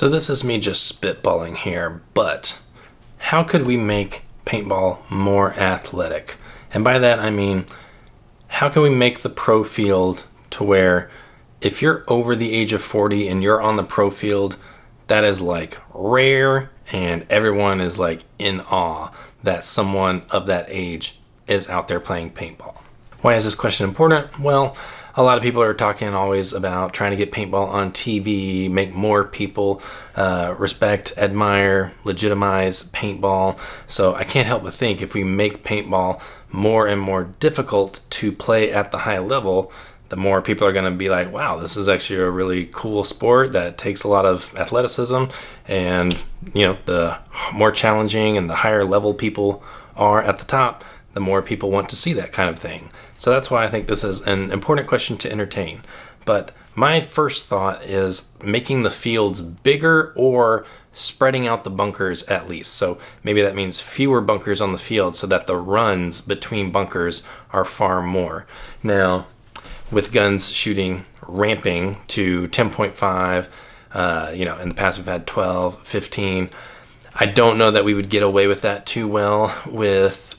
So this is me just spitballing here, but how could we make paintball more athletic? And by that I mean, how can we make the pro field to where if you're over the age of 40 and you're on the pro field, that is like rare and everyone is like in awe that someone of that age is out there playing paintball. Why is this question important? Well, a lot of people are talking always about trying to get paintball on TV, make more people respect, admire, legitimize paintball. So I can't help but think if we make paintball more and more difficult to play at the high level, the more people are going to be like, wow, this is actually a really cool sport that takes a lot of athleticism. And, you know, the more challenging and the higher level people are at the top, the more people want to see that kind of thing. So that's why I think this is an important question to entertain. But my first thought is making the fields bigger or spreading out the bunkers at least. So maybe that means fewer bunkers on the field so that the runs between bunkers are far more. Now, with guns shooting ramping to 10.5, in the past we've had 12, 15. I don't know that we would get away with that too well with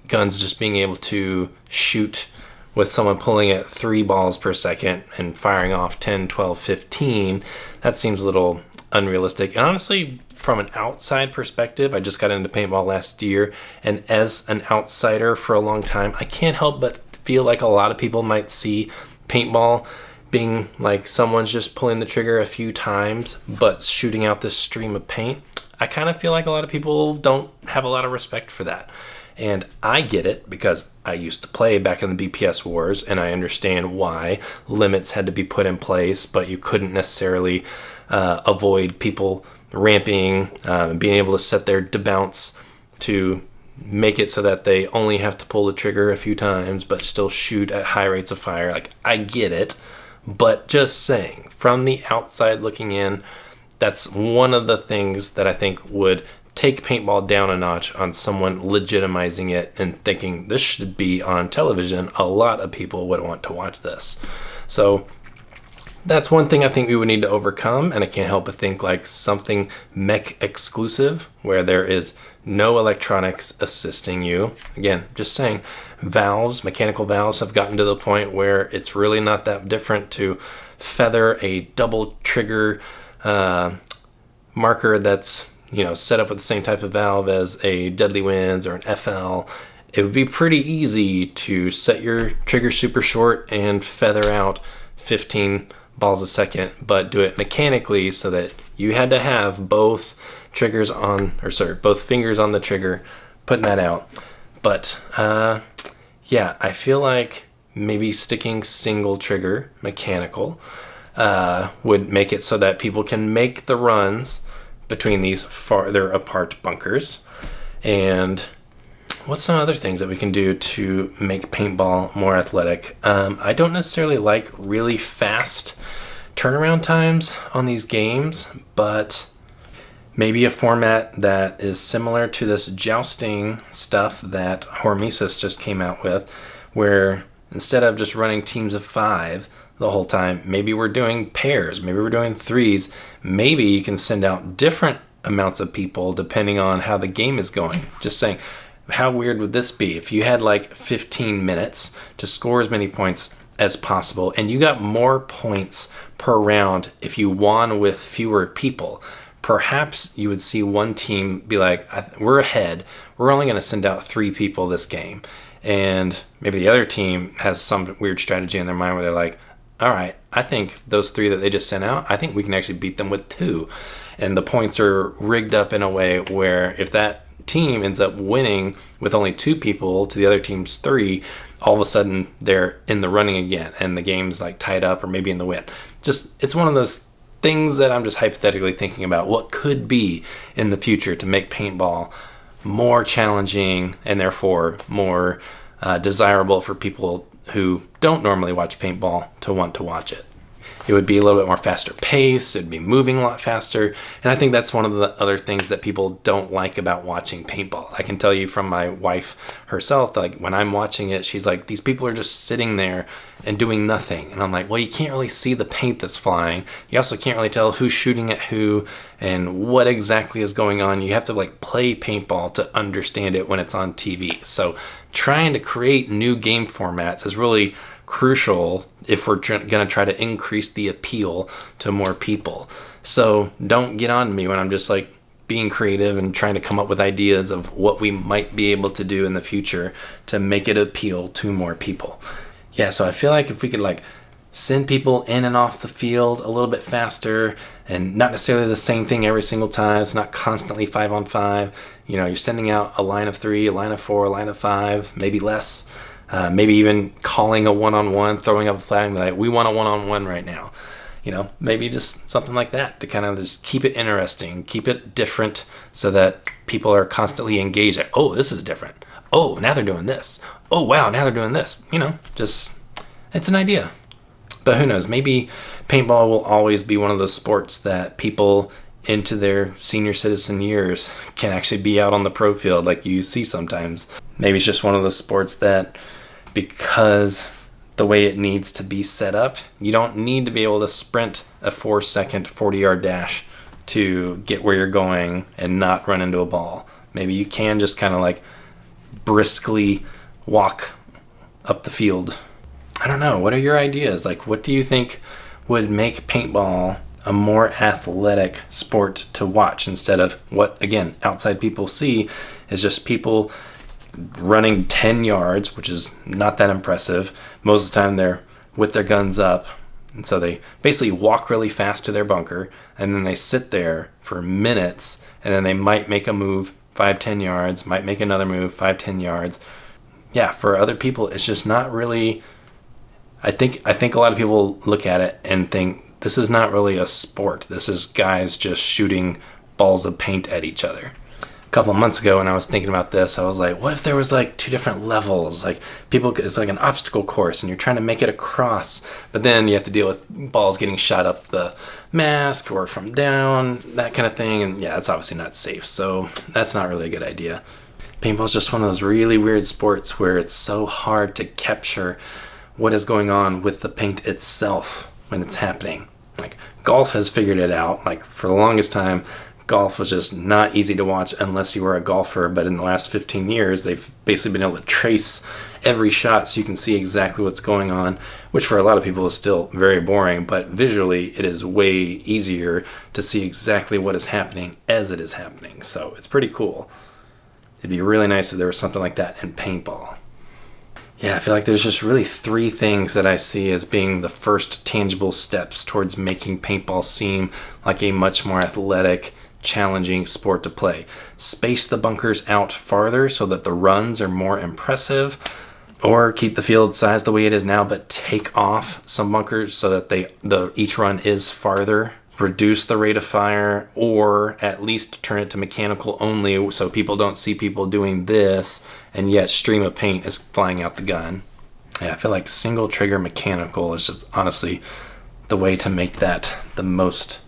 guns just being able to shoot with someone pulling at 3 balls per second and firing off 10, 12, 15. That seems a little unrealistic. And honestly, from an outside perspective, I just got into paintball last year, and as an outsider for a long time, I can't help but feel like a lot of people might see paintball being like someone's just pulling the trigger a few times but shooting out this stream of paint. I kind of feel like a lot of people don't have a lot of respect for that. And I get it because I used to play back in the BPS wars, and I understand why limits had to be put in place, but you couldn't necessarily avoid people ramping and being able to set their debounce to make it so that they only have to pull the trigger a few times but still shoot at high rates of fire. Like, I get it, but just saying, from the outside looking in, that's one of the things that I think would take paintball down a notch on someone legitimizing it and thinking this should be on television. A lot of people would want to watch this. So that's one thing I think we would need to overcome, and I can't help but think like something mech exclusive where there is no electronics assisting you. Again, just saying, mechanical valves have gotten to the point where it's really not that different to feather a double trigger marker that's set up with the same type of valve as a Deadly Winds or an FL. It would be pretty easy to set your trigger super short and feather out 15 balls a second, but do it mechanically so that you had to have both fingers on the trigger, putting that out. But I feel like maybe sticking single trigger mechanical would make it so that people can make the runs between these farther apart bunkers. And what's some other things that we can do to make paintball more athletic? I don't necessarily like really fast turnaround times on these games, but maybe a format that is similar to this jousting stuff that Hormesis just came out with, where instead of just running teams of 5 the whole time, maybe we're doing pairs, maybe we're doing 3s, maybe you can send out different amounts of people depending on how the game is going. Just saying, how weird would this be if you had like 15 minutes to score as many points as possible and you got more points per round if you won with fewer people? Perhaps you would see one team be like, we're ahead, we're only going to send out 3 people this game. And maybe the other team has some weird strategy in their mind where they're like, all right, I think those 3 that they just sent out, I think we can actually beat them with 2. And the points are rigged up in a way where if that team ends up winning with only 2 people to the other team's 3, all of a sudden they're in the running again and the game's like tied up or maybe in the win. Just, it's one of those things that I'm just hypothetically thinking about what could be in the future to make paintball more challenging and therefore more desirable for people who don't normally watch paintball to want to watch it. It would be a little bit more faster pace. It'd be moving a lot faster. And I think that's one of the other things that people don't like about watching paintball. I can tell you from my wife herself, like when I'm watching it, she's like, these people are just sitting there and doing nothing. And I'm like, well, you can't really see the paint that's flying. You also can't really tell who's shooting at who and what exactly is going on. You have to like play paintball to understand it when it's on TV. So trying to create new game formats is really crucial if we're going to try to increase the appeal to more people. So don't get on me when I'm just like being creative and trying to come up with ideas of what we might be able to do in the future to make it appeal to more people. Yeah, so I feel like if we could like send people in and off the field a little bit faster and not necessarily the same thing every single time. It's not constantly 5-on-5. You're sending out a line of 3, a line of 4, a line of 5, maybe less. Maybe even calling a one-on-one, throwing up a flag, like, we want a one-on-one right now. Maybe just something like that to kind of just keep it interesting, keep it different so that people are constantly engaged. Like, oh, this is different. Oh, now they're doing this. Oh, wow, now they're doing this. Just, it's an idea. But who knows, maybe paintball will always be one of those sports that people into their senior citizen years can actually be out on the pro field like you see sometimes. Maybe it's just one of those sports that, because the way it needs to be set up, you don't need to be able to sprint a 4-second 40-yard dash to get where you're going and not run into a ball. Maybe you can just kind of like briskly walk up the field. I don't know. What are your ideas? Like, what do you think would make paintball a more athletic sport to watch instead of what, again, outside people see is just people running 10 yards, which is not that impressive. Most of the time they're with their guns up. And so they basically walk really fast to their bunker and then they sit there for minutes and then they might make a move 5-10 yards, might make another move 5-10 yards. Yeah, for other people, it's just not really... I think a lot of people look at it and think this is not really a sport. This is guys just shooting balls of paint at each other. A couple of months ago when I was thinking about this, I was like, what if there was like 2 different levels? Like it's like an obstacle course and you're trying to make it across, but then you have to deal with balls getting shot up the mask or from down, that kind of thing. And yeah, it's obviously not safe. So that's not really a good idea. Paintball is just one of those really weird sports where it's so hard to capture what is going on with the paint itself when it's happening. Like golf has figured it out. Like for the longest time, golf was just not easy to watch unless you were a golfer. But in the last 15 years, they've basically been able to trace every shot so you can see exactly what's going on, which for a lot of people is still very boring. But visually, it is way easier to see exactly what is happening as it is happening. So it's pretty cool. It'd be really nice if there was something like that in paintball. Yeah, I feel like there's just really 3 things that I see as being the first tangible steps towards making paintball seem like a much more athletic, challenging sport to play. Space the bunkers out farther so that the runs are more impressive, or keep the field size the way it is now, but take off some bunkers so that each run is farther. Reduce the rate of fire, or at least turn it to mechanical only so people don't see people doing this and yet stream of paint is flying out the gun. Yeah, I feel like single trigger mechanical is just honestly the way to make that the most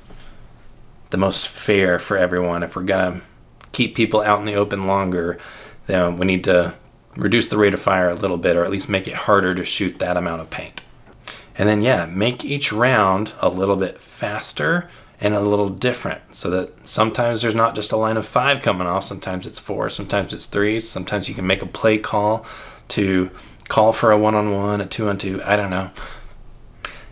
fair for everyone. If we're gonna keep people out in the open longer, then we need to reduce the rate of fire a little bit, or at least make it harder to shoot that amount of paint. And then, yeah, make each round a little bit faster and a little different so that sometimes there's not just a line of 5 coming off. Sometimes it's 4, sometimes it's 3. Sometimes you can make a play call to call for a 1-on-1, a 2-on-2. I don't know.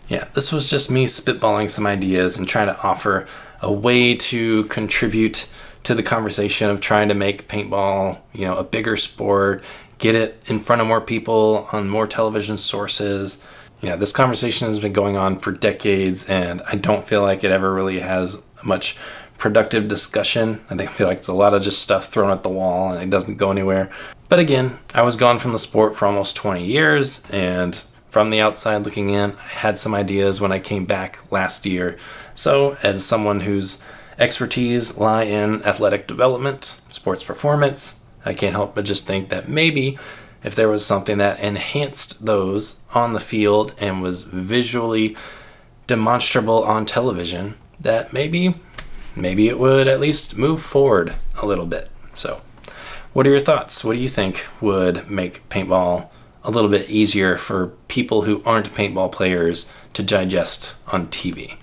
Yeah, this was just me spitballing some ideas and trying to offer a way to contribute to the conversation of trying to make paintball, a bigger sport, get it in front of more people on more television sources. This conversation has been going on for decades, and I don't feel like it ever really has much productive discussion. I feel like it's a lot of just stuff thrown at the wall, and it doesn't go anywhere. But again, I was gone from the sport for almost 20 years, and from the outside looking in, I had some ideas when I came back last year. So, as someone whose expertise lie in athletic development, sports performance, I can't help but just think that maybe if there was something that enhanced those on the field and was visually demonstrable on television, that maybe it would at least move forward a little bit. So what are your thoughts? What do you think would make paintball a little bit easier for people who aren't paintball players to digest on TV?